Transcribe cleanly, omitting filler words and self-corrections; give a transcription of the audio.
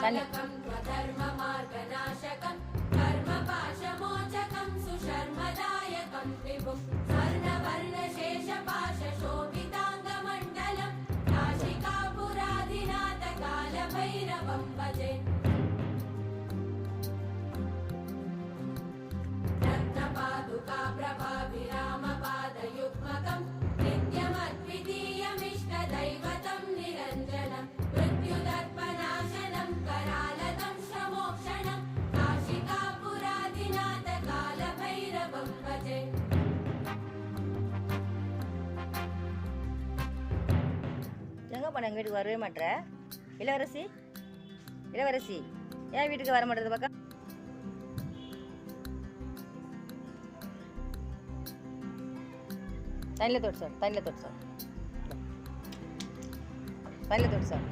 தண்ணி எங்கே போன? எங்கள் வீட்டுக்கு வரவே மாட்டேற இளவரசி. இளவரசி ஏன் வீட்டுக்கு வர மாட்டேறது பக்கம்? தண்ணியில் தொட்டு சார், தண்ணியில் தொட்டு சார், தண்ணியில் தொட்டு சார்.